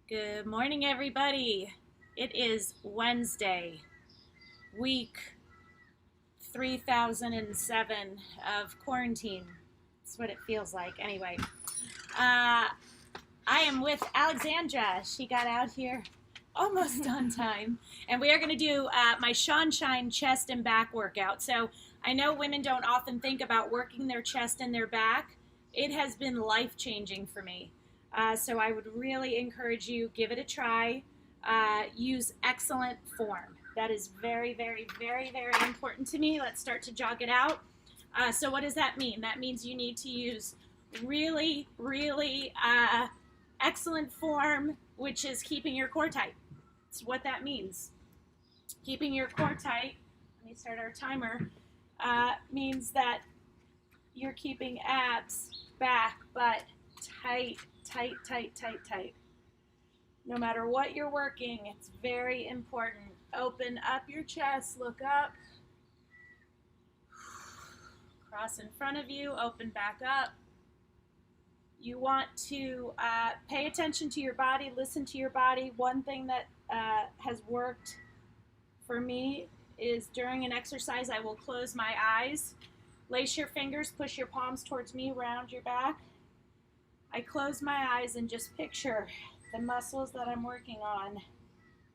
Good morning, everybody. It is Wednesday, week 3007 of quarantine. That's what it feels like. Anyway, I am with Alexandra. She got out here almost on time. And we are going to do my Shawnshine chest and back workout. So I know women don't often think about working their chest and their back. It has been life-changing for me. So I would really encourage you, give it a try. Use excellent form. That is very, very, very, very important to me. Let's start to jog it out. So what does that mean? That means you need to use really, really excellent form, which is keeping your core tight. That's what that means. Keeping your core tight, let me start our timer, means that you're keeping abs, back, butt tight, tight, tight, tight, tight. No matter what you're working, it's very important. Open up your chest, look up, cross in front of you, open back up. You want to pay attention to your body, listen to your body. One thing that has worked for me is during an exercise, I will close my eyes. Lace your fingers, push your palms towards me, round your back. I close my eyes and just picture the muscles that I'm working on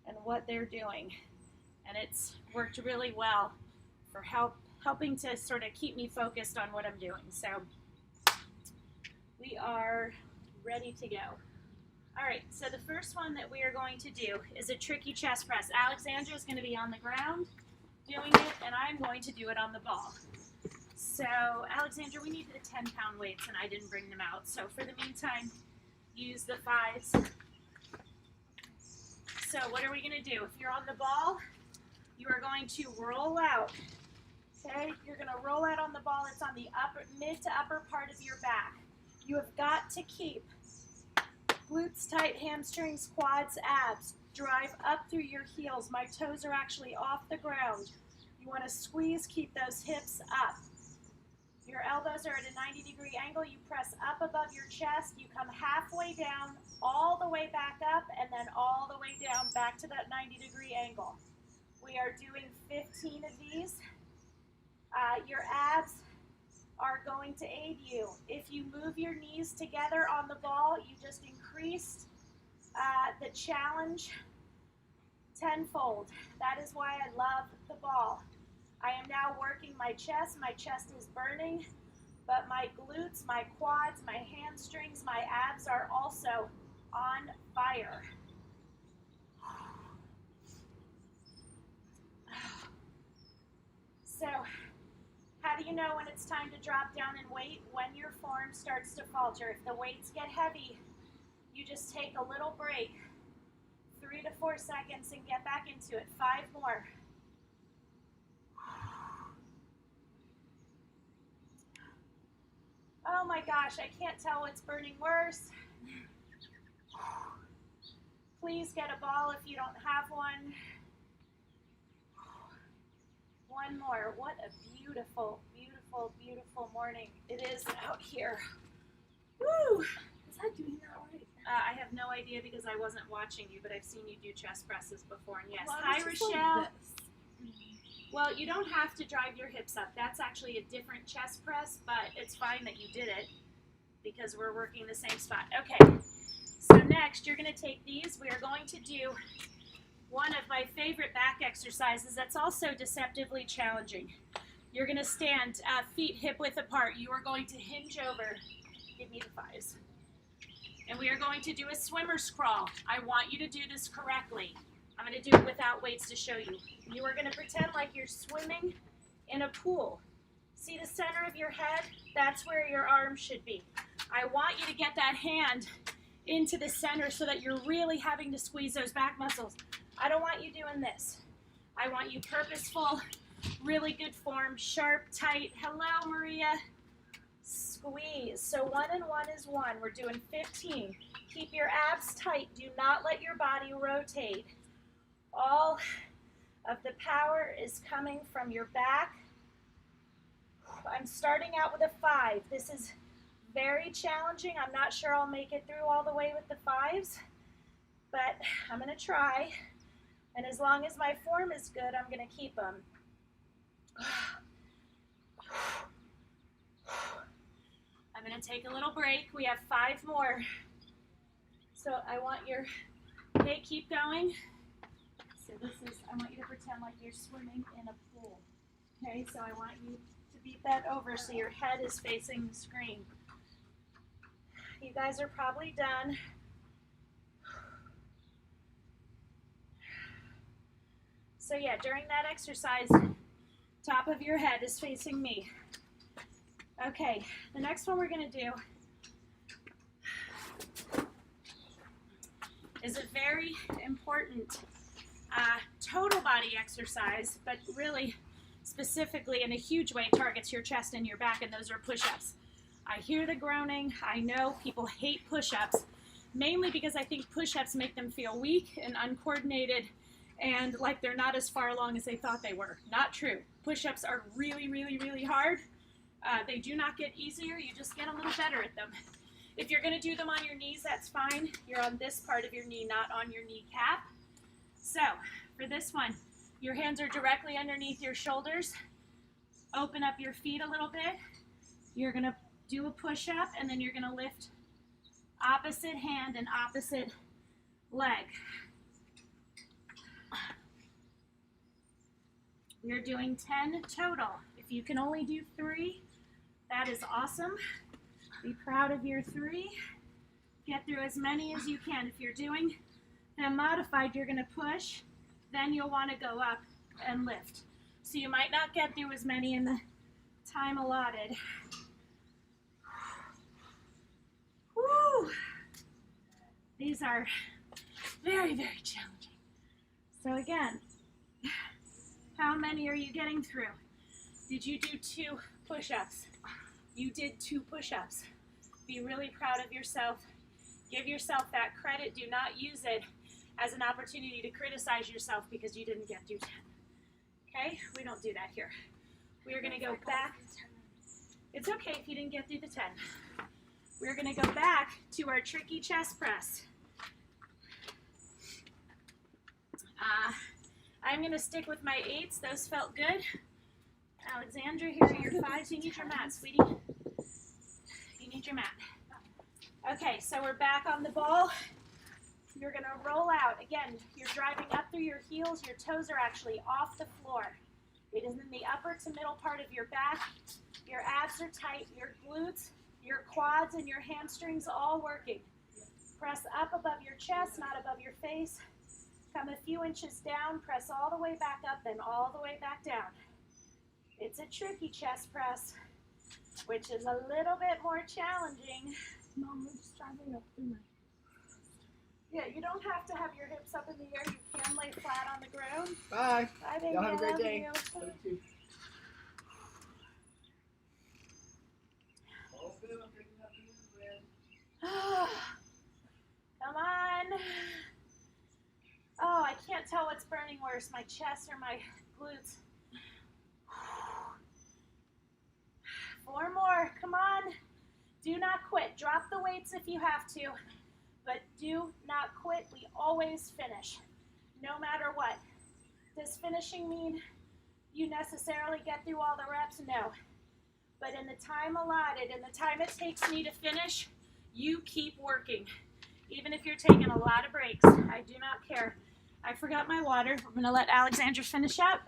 and what they're doing. And it's worked really well for helping to sort of keep me focused on what I'm doing. So we are ready to go. All right, so the first one that we are going to do is a tricky chest press. Alexandra is going to be on the ground doing it, and I'm going to do it on the ball. So, Alexandra, we needed the 10-pound weights, and I didn't bring them out. So, for the meantime, use the 5s. So, what are we going to do? If you're on the ball, you are going to roll out. Okay? You're going to roll out on the ball. It's on the mid to upper part of your back. You have got to keep glutes tight, hamstrings, quads, abs. Drive up through your heels. My toes are actually off the ground. You want to squeeze, keep those hips up. Your elbows are at a 90-degree angle. You press up above your chest. You come halfway down, all the way back up, and then all the way down back to that 90-degree angle. We are doing 15 of these. Your abs are going to aid you. If you move your knees together on the ball, you just increased the challenge tenfold. That is why I love the ball. I am now working my chest. My chest is burning, but my glutes, my quads, my hamstrings, my abs are also on fire. So, how do you know when it's time to drop down in weight? When your form starts to falter. If the weights get heavy, you just take a little break, 3 to 4 seconds, and get back into it. 5 more. Oh my gosh, I can't tell what's burning worse. Please get a ball if you don't have one. One more. What a beautiful, beautiful, beautiful morning it is out here. Woo! Is that doing that right? I have no idea because I wasn't watching you, but I've seen you do chest presses before. And yes, Well, hi it's just Rochelle. like this. Well, you don't have to drive your hips up. That's actually a different chest press, but it's fine that you did it because we're working the same spot. Okay, so next you're going to take these. We are going to do one of my favorite back exercises that's also deceptively challenging. You're going to stand feet hip width apart. You are going to hinge over. Give me the 5s. And we are going to do a swimmer's crawl. I want you to do this correctly. I'm going to do it without weights to show you. You are going to pretend like you're swimming in a pool. See the center of your head? That's where your arms should be. I want you to get that hand into the center so that you're really having to squeeze those back muscles. I don't want you doing this. I want you purposeful, really good form, sharp, tight. Hello, Maria. Squeeze. So 1 and 1 is 1. We're doing 15. Keep your abs tight. Do not let your body rotate. All of the power is coming from your back. I'm starting out with a 5. This is very challenging. I'm not sure I'll make it through all the way with the 5s, but I'm going to try. And as long as my form is good, I'm going to keep them. I'm going to take a little break. We have 5 more. So I want your, okay, keep going. So I want you to pretend like you're swimming in a pool. Okay, so I want you to be bent over so your head is facing the screen. You guys are probably done. So yeah, during that exercise, top of your head is facing me. Okay, the next one we're going to do is a very important total body exercise, but really specifically in a huge way targets your chest and your back, and those are push-ups. I hear the groaning. I know people hate push-ups, mainly because I think push-ups make them feel weak and uncoordinated and like they're not as far along as they thought they were. Not true. Push-ups are really, really, really hard. They do not get easier. You just get a little better at them. If you're going to do them on your knees, that's fine. You're on this part of your knee, not on your kneecap. So for this one, your hands are directly underneath your shoulders. Open up your feet a little bit. You're going to do a push-up, and then you're going to lift opposite hand and opposite leg. We're doing 10 total. If you can only do 3, that is awesome. Be proud of your 3. Get through as many as you can. If you're doing them modified, you're going to push, then you'll want to go up and lift. So you might not get through as many in the time allotted. Woo! These are very, very challenging. So again, how many are you getting through? Did you do 2 push-ups? You did 2 push-ups. Be really proud of yourself. Give yourself that credit. Do not use it as an opportunity to criticize yourself because you didn't get through 10. Okay? We don't do that here. We are going to go back. It's okay if you didn't get through the 10. We're going to go back to our tricky chest press. I'm going to stick with my 8s. Those felt good. Alexandra, here are your 5s. You need your mat, sweetie. You need your mat. Okay, so we're back on the ball. You're going to roll out. Again, you're driving up through your heels. Your toes are actually off the floor. It is in the upper to middle part of your back. Your abs are tight. Your glutes, your quads, and your hamstrings all working. Press up above your chest, not above your face. Come a few inches down. Press all the way back up, then all the way back down. It's a tricky chest press, which is a little bit more challenging. Mom, we're just driving up through my... Yeah, you don't have to have your hips up in the air. You can lay flat on the ground. Bye. Bye, baby. Y'all have a great I love day. you. Come on. Oh, I can't tell what's burning worse, my chest or my glutes. 4 more. Come on. Do not quit. Drop the weights if you have to, but do not quit. We always finish, no matter what. Does finishing mean you necessarily get through all the reps? No. But in the time allotted, in the time it takes me to finish, you keep working. Even if you're taking a lot of breaks, I do not care. I forgot my water. We're going to let Alexandra finish up.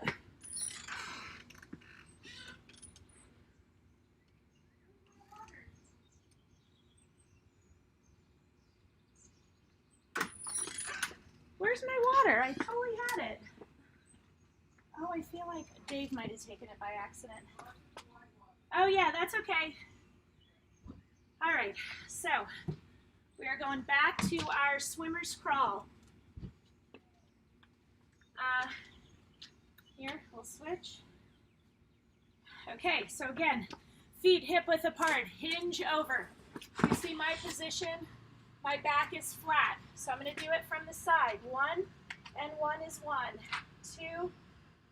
Where's my water? I totally had it. Oh, I feel like Dave might have taken it by accident. Oh yeah, that's okay. All right, so we are going back to our swimmer's crawl. Here, we'll switch. Okay, so again, feet hip-width apart, hinge over. You see my position? My back is flat, so I'm going to do it from the side. 1 and 1 is 1, 2,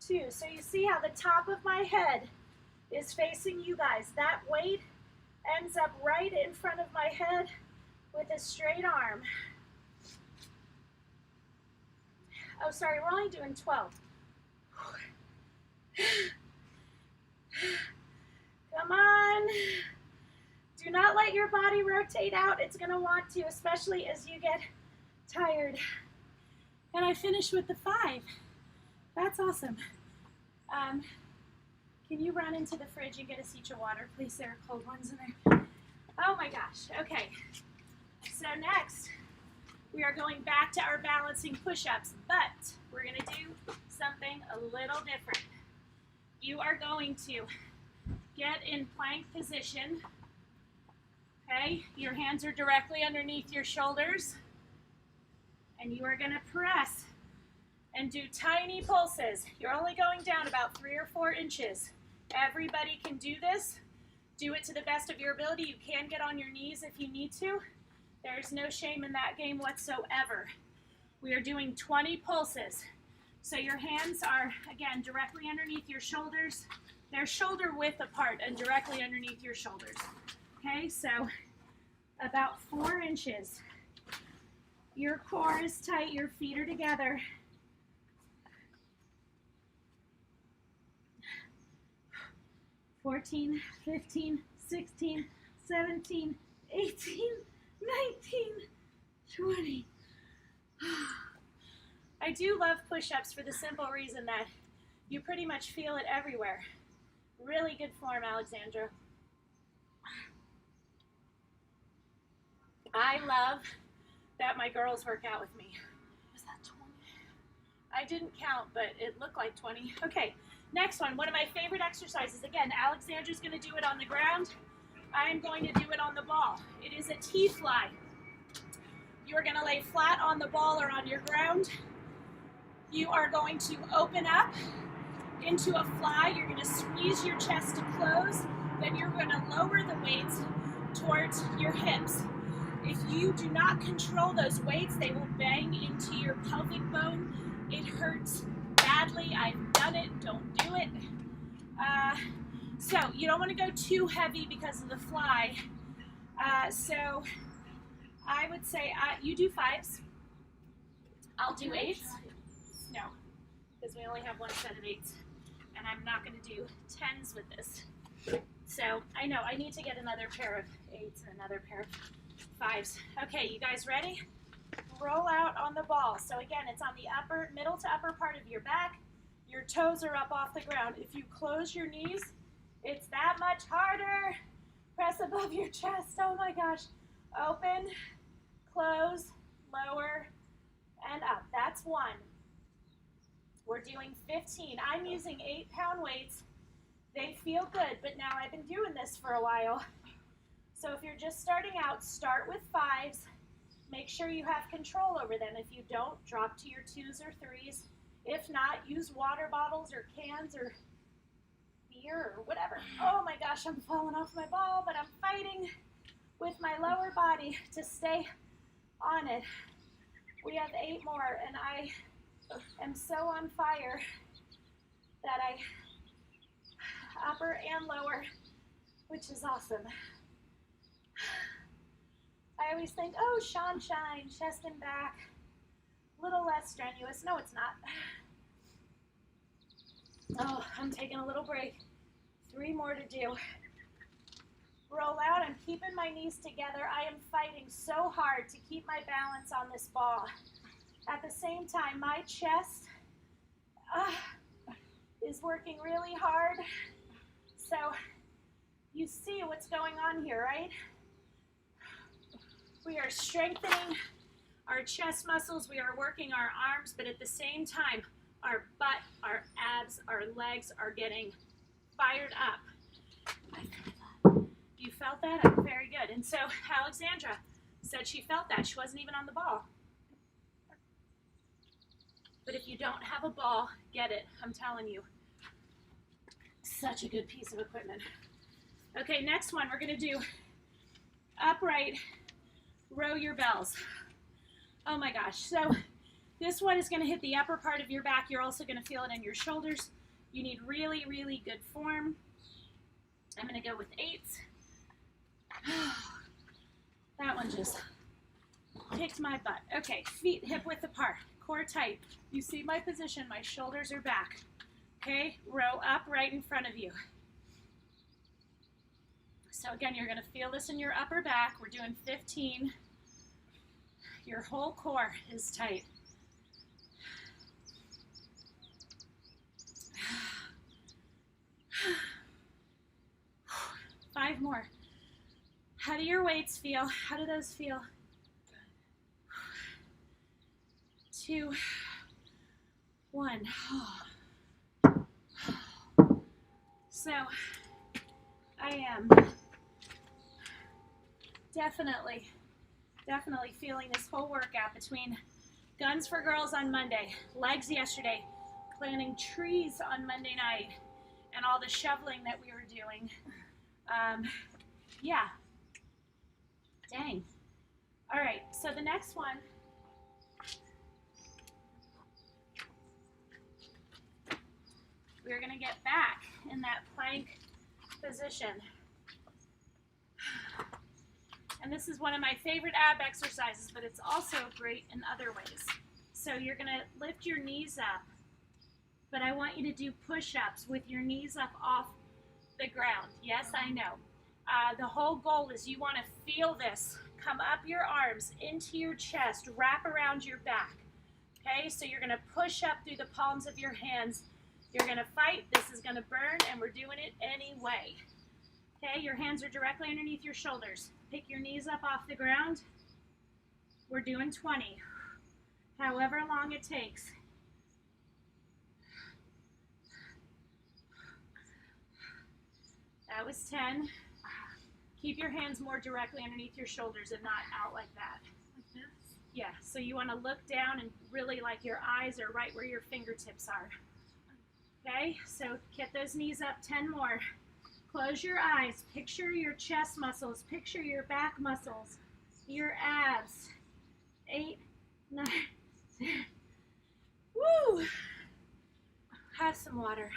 2. So you see how the top of my head is facing you guys. That weight ends up right in front of my head with a straight arm. Oh, sorry, we're only doing 12. Come on. Do not let your body rotate out. It's going to want to, especially as you get tired. And I finished with the 5. That's awesome. Can you run into the fridge and get us each a water, please? There are cold ones in there. Oh my gosh. Okay. So next, we are going back to our balancing push-ups, but we're going to do something a little different. You are going to get in plank position. Okay, your hands are directly underneath your shoulders, and you are going to press and do tiny pulses. You're only going down about 3 or 4 inches. Everybody can do this. Do it to the best of your ability. You can get on your knees if you need to. There's no shame in that game whatsoever. We are doing 20 pulses. So your hands are, again, directly underneath your shoulders. They're shoulder width apart and directly underneath your shoulders. Okay, so about 4 inches. Your core is tight, your feet are together. $14, $15, $16, $17, $18, $19, $20. I do love push-ups for the simple reason that you pretty much feel it everywhere. Really good form, Alexandra. I love that my girls work out with me. Was that 20? I didn't count, but it looked like 20. Okay, next one of my favorite exercises. Again, Alexandra's going to do it on the ground. I am going to do it on the ball. It is a T-fly. You are going to lay flat on the ball or on your ground. You are going to open up into a fly. You're going to squeeze your chest to close. Then you're going to lower the weights towards your hips. If you do not control those weights, they will bang into your pelvic bone. It hurts badly. I've done it. Don't do it. So you don't want to go too heavy because of the fly. So I would say you do 5s. I'll do 8s. No, because we only have one set of 8s. And I'm not going to do 10s with this. So I know I need to get another pair of 8s and another pair of 5s. Okay, you guys ready? Roll out on the ball. So again, it's on the middle to upper part of your back. Your toes are up off the ground. If you close your knees, it's that much harder. Press above your chest. Oh my gosh. Open, close, lower, and up. That's 1. We're doing 15. I'm using 8-pound weights. They feel good, but now I've been doing this for a while. So if you're just starting out, start with 5s. Make sure you have control over them. If you don't, drop to your 2s or 3s. If not, use water bottles or cans or beer or whatever. Oh my gosh, I'm falling off my ball, but I'm fighting with my lower body to stay on it. We have 8 more, and I am so on fire that upper and lower, which is awesome. I always think, oh, Shawnshine, chest and back, a little less strenuous. No, it's not. Oh, I'm taking a little break. 3 more to do. Roll out. I'm keeping my knees together. I am fighting so hard to keep my balance on this ball. At the same time, my chest is working really hard. So you see what's going on here, right? We are strengthening our chest muscles. We are working our arms, but at the same time, our butt, our abs, our legs are getting fired up. You felt that? I'm very good. And so Alexandra said she felt that. She wasn't even on the ball. But if you don't have a ball, get it. I'm telling you. Such a good piece of equipment. Okay, next one, we're going to do upright row your bells. Oh my gosh. So this one is going to hit the upper part of your back. You're also going to feel it in your shoulders. You need really, really good form. I'm going to go with 8s. That one just kicked my butt. Okay, feet hip width apart. core tight. You see my position, my shoulders are back. Okay, row up right in front of you. So again, you're gonna feel this in your upper back. We're doing 15. Your whole core is tight. Five more. How do your weights feel? How do those feel? Two, one. So I am definitely feeling this whole workout between Guns for Girls on Monday, legs yesterday, planting trees on Monday night, and all the shoveling that we were doing. Yeah. Dang. All right, so the next one, we're gonna get back in that plank position. And this is one of my favorite ab exercises, but it's also great in other ways. So you're gonna lift your knees up, but I want you to do push-ups with your knees up off the ground. Yes, I know. The whole goal is you want to feel this come up your arms into your chest, wrap around your back. Okay, so you're going to push up through the palms of your hands. You're going to fight. This is going to burn, and we're doing it anyway. Okay, your hands are directly underneath your shoulders. Pick your knees up off the ground. We're doing 20, however long it takes. That was 10. Keep your hands more directly underneath your shoulders and not out like that. Like this? Yeah, so you want to look down and really like your eyes are right where your fingertips are. Okay, so get those knees up, 10 more. Close your eyes, picture your chest muscles, picture your back muscles, your abs. 8, 9, 10. Woo! Have some water.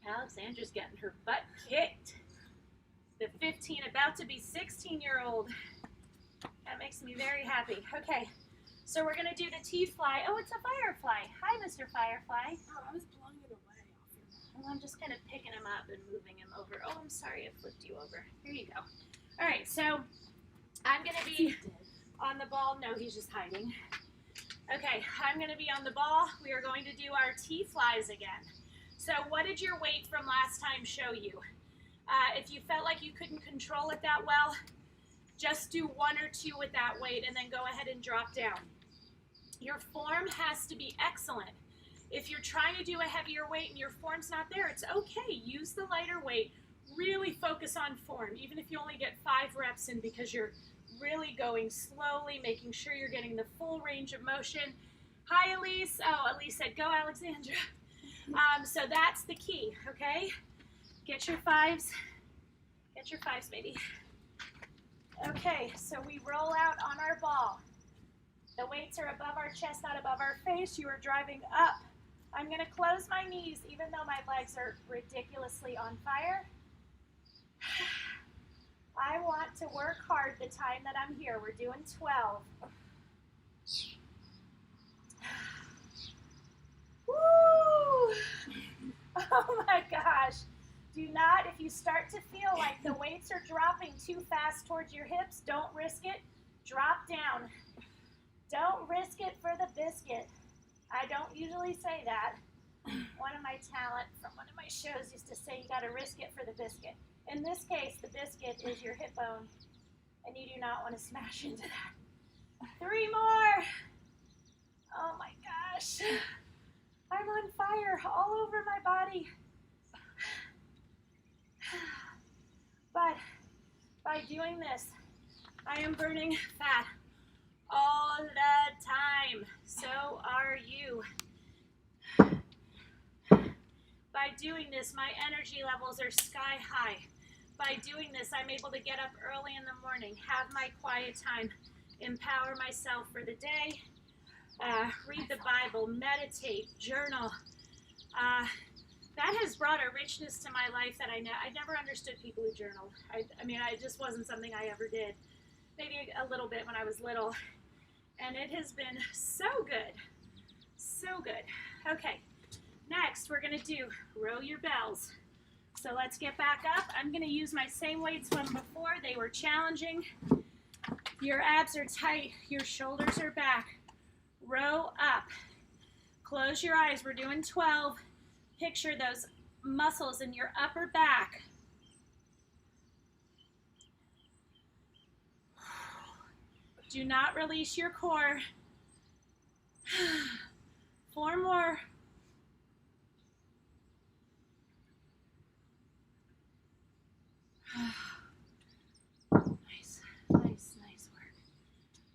Alexandra's getting her butt kicked. The 15, about to be 16-year-old. That makes me very happy. Okay, so we're gonna do the T-fly. Oh, it's a firefly. Hi, Mr. Firefly. Oh, I was blowing it away off your mouth. Well, I'm just kind of picking him up and moving him over. Oh, I'm sorry, I flipped you over. Here you go. All right, so I'm gonna be on the ball. No, he's just hiding. Okay, I'm gonna be on the ball. We are going to do our T-flies again. So what did your weight from last time show you? If you felt like you couldn't control it that well, just do 1 or 2 with that weight and then go ahead and drop down. Your form has to be excellent. If you're trying to do a heavier weight and your form's not there, it's okay. Use the lighter weight. Really focus on form, even if you only get 5 reps in because you're really going slowly, making sure you're getting the full range of motion. Hi, Elise. Oh, Elise said, go, Alexandra. So that's the key, okay? Get your 5s. Get your 5s, baby. Okay, so we roll out on our ball. The weights are above our chest, not above our face. You are driving up. I'm going to close my knees, even though my legs are ridiculously on fire. I want to work hard the time that I'm here. We're doing 12. Woo! Oh my gosh. Do not, if you start to feel like the weights are dropping too fast towards your hips, don't risk it. Drop down. Don't risk it for the biscuit. I don't usually say that. One of my talent from one of my shows used to say you got to risk it for the biscuit. In this case, the biscuit is your hip bone, and you do not want to smash into that. 3 more. Oh my gosh. I'm on fire all over my body. But by doing this, I am burning fat all the time. So are you. By doing this, my energy levels are sky high. By doing this, I'm able to get up early in the morning, have my quiet time, empower myself for the day, read the Bible, meditate, journal. That has brought a richness to my life that I never understood people who journaled. I mean, it just wasn't something I ever did. maybe a little bit when I was little, and it has been so good. So good. Okay, next we're gonna do row your bells. So let's get back up. I'm gonna use my same weights from before. They were challenging. Your abs are tight, your shoulders are back. Row up. Close your eyes. We're doing 12. Picture those muscles in your upper back. Do not release your core. 4 more. Nice, nice, nice work.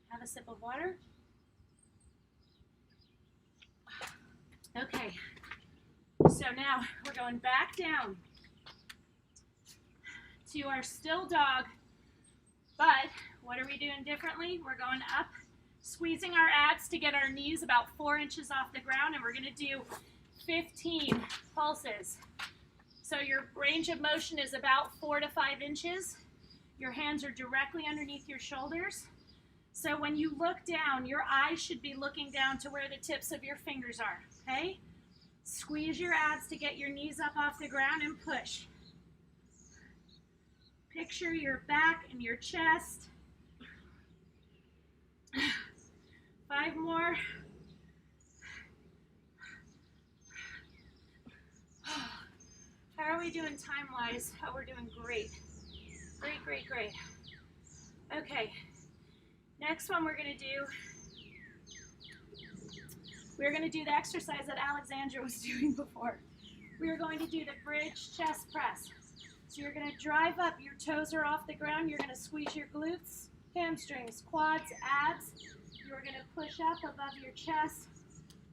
Have a sip of water. Okay, so now we're going back down to our still dog, but what are we doing differently? We're going up, squeezing our abs to get our knees about 4 inches off the ground, and we're gonna do 15 pulses. So your range of motion is about 4 to 5 inches. Your hands are directly underneath your shoulders. So when you look down, your eyes should be looking down to where the tips of your fingers are, okay? Squeeze your abs to get your knees up off the ground and push. Picture your back and your chest. 5 more. How are we doing time-wise? Oh, we're doing great. Great, great, great. Okay. Next one we're going to do, we're going to do the exercise that Alexandra was doing before. We're going to do the bridge chest press. So you're going to drive up, your toes are off the ground, you're going to squeeze your glutes, hamstrings, quads, abs. You're going to push up above your chest.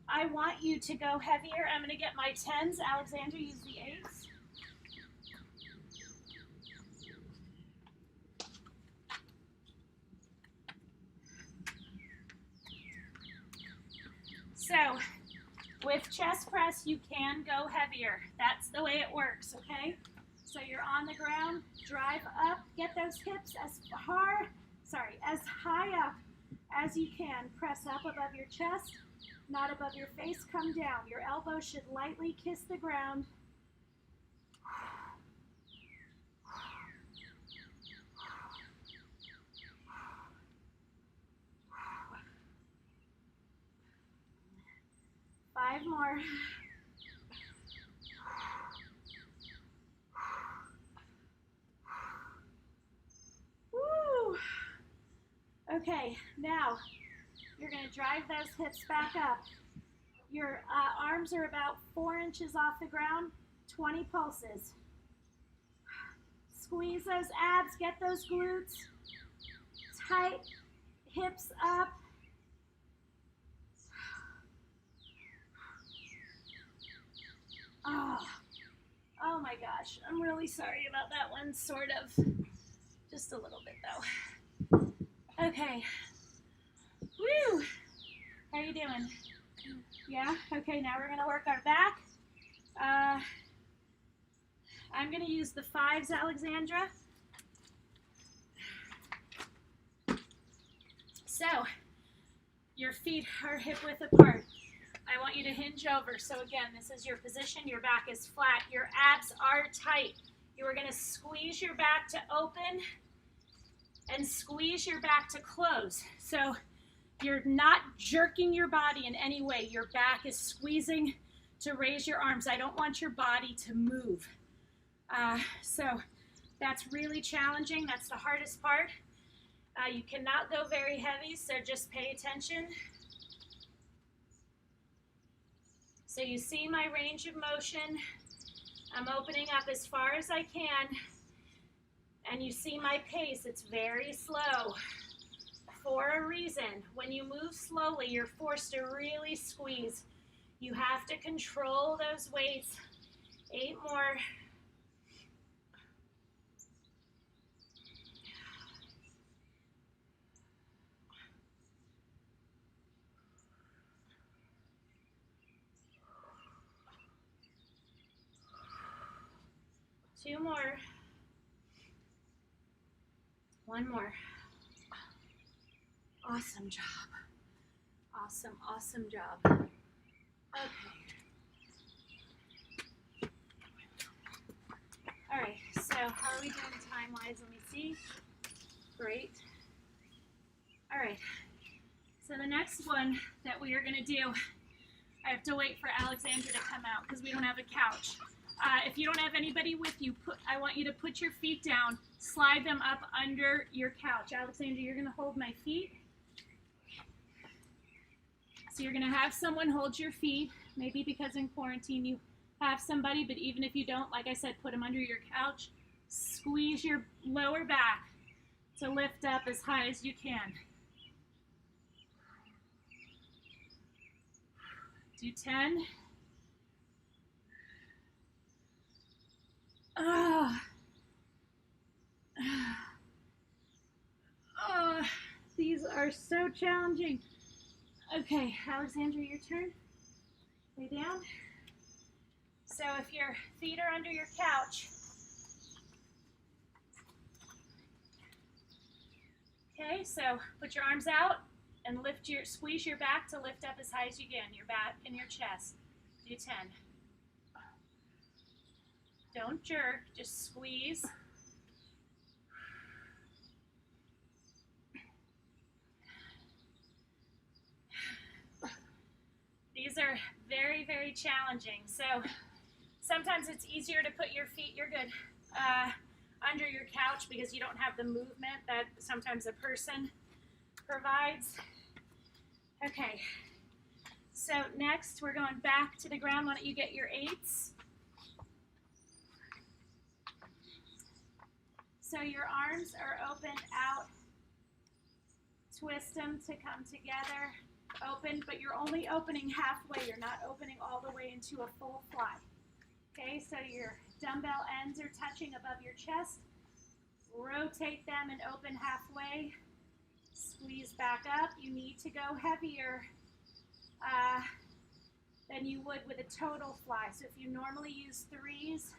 I want you to go heavier. I'm going to get my 10s. Alexandra, use the 8s. So, with chest press, you can go heavier. That's the way it works, okay? So you're on the ground, drive up, get those hips as high up as you can. Press up above your chest, not above your face. Come down. Your elbows should lightly kiss the ground. Five more. Woo! Okay, now you're going to drive those hips back up. Your arms are about 4 inches off the ground, 20 pulses. Squeeze those abs, get those glutes tight, hips up. Oh my gosh, I'm really sorry about that one, sort of. Just a little bit though. Okay. Woo! How are you doing? Yeah? Okay, now we're gonna work our back. I'm gonna use the 5s, Alexandra. So, your feet are hip width apart. I want you to hinge over. So again, this is your position. Your back is flat. Your abs are tight. You are going to squeeze your back to open and squeeze your back to close. So you're not jerking your body in any way. Your back is squeezing to raise your arms. I don't want your body to move. So that's really challenging. That's the hardest part. You cannot go very heavy, so just pay attention. So you see my range of motion. I'm opening up as far as I can. And you see my pace, it's very slow. For a reason. When you move slowly, you're forced to really squeeze. You have to control those weights. 8 more. Two more. One more. Awesome job. Awesome, awesome job. Okay. All right, so how are we doing time-wise? Let me see. Great. All right, so the next one that we are gonna do, I have to wait for Alexandra to come out because we don't have a couch. If you don't have anybody with you, I want you to put your feet down, slide them up under your couch. Alexandra, you're gonna hold my feet. So you're gonna have someone hold your feet, maybe because in quarantine you have somebody, but even if you don't, like I said, put them under your couch. Squeeze your lower back to lift up as high as you can. Do 10. Oh. Oh, these are so challenging. Okay, Alexandra, your turn. Lay down. So if your feet are under your couch, okay, so put your arms out and squeeze your back to lift up as high as you can, your back and your chest. Do 10. Don't jerk, just squeeze. These are very, very challenging. So sometimes it's easier to put your feet, you're good, under your couch because you don't have the movement that sometimes a person provides. Okay, so next we're going back to the ground. Why don't you get your 8s? So your arms are open out. Twist them to come together. Open, but you're only opening halfway. You're not opening all the way into a full fly. Okay, so your dumbbell ends are touching above your chest. Rotate them and open halfway. Squeeze back up. You need to go heavier than you would with a total fly. So if you normally use 3s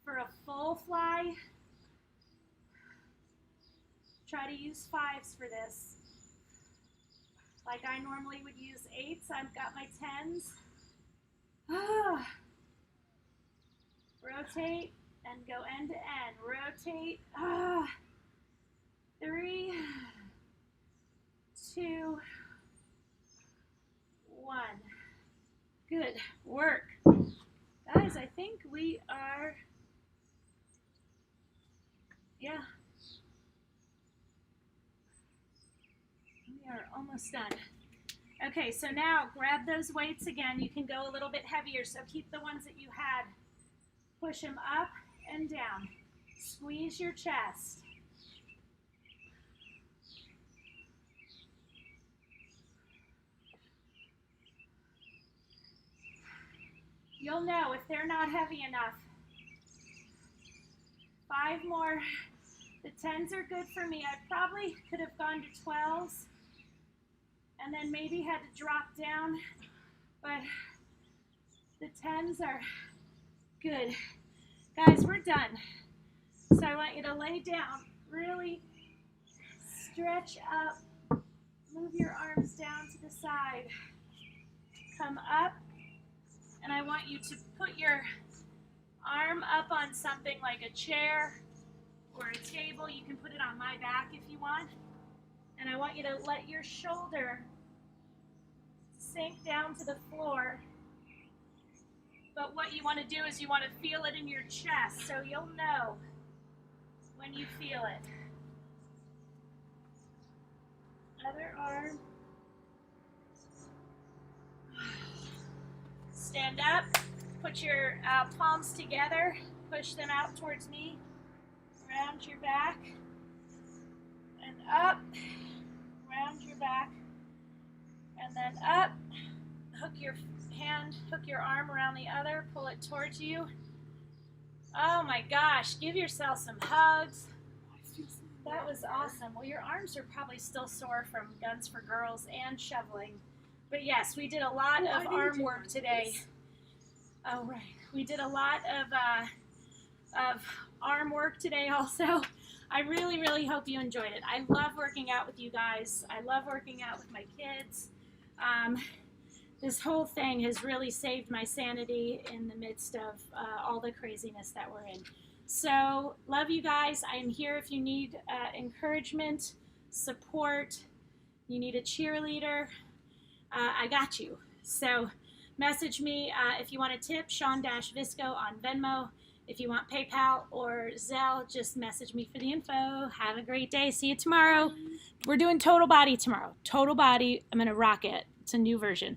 for a full fly, try to use 5s for this. Like I normally would use 8s, I've got my 10s. Rotate and go end to end. Rotate. 3, 2, 1. Good work. Guys, I think we are, yeah. We are almost done. Okay, so now grab those weights again. You can go a little bit heavier, so keep the ones that you had. Push them up and down. Squeeze your chest. You'll know if they're not heavy enough. 5 more. The 10s are good for me. I probably could have gone to 12s and then maybe had to drop down, but the 10s are good. Guys, we're done. So I want you to lay down, really stretch up, move your arms down to the side, come up, and I want you to put your arm up on something like a chair or a table. You can put it on my back if you want. And I want you to let your shoulder sink down to the floor. But what you want to do is you want to feel it in your chest, so you'll know when you feel it. Other arm. Stand up, put your palms together, push them out towards me, round your back, and up, round your back, and then up, hook your arm around the other, pull it towards you. Oh my gosh, give yourself some hugs. That was awesome. Well, your arms are probably still sore from Guns for Girls and shoveling. But yes, we did a lot of arm work today. Oh, right. We did a lot of arm work today also. I really, really hope you enjoyed it. I love working out with you guys. I love working out with my kids. This whole thing has really saved my sanity in the midst of all the craziness that we're in. So, love you guys. I am here if you need encouragement, support, you need a cheerleader. I got you. So, message me if you want a tip, Shawn-Visco on Venmo. If you want PayPal or Zelle, just message me for the info. Have a great day. See you tomorrow. We're doing total body tomorrow. Total body. I'm going to rock it. It's a new version.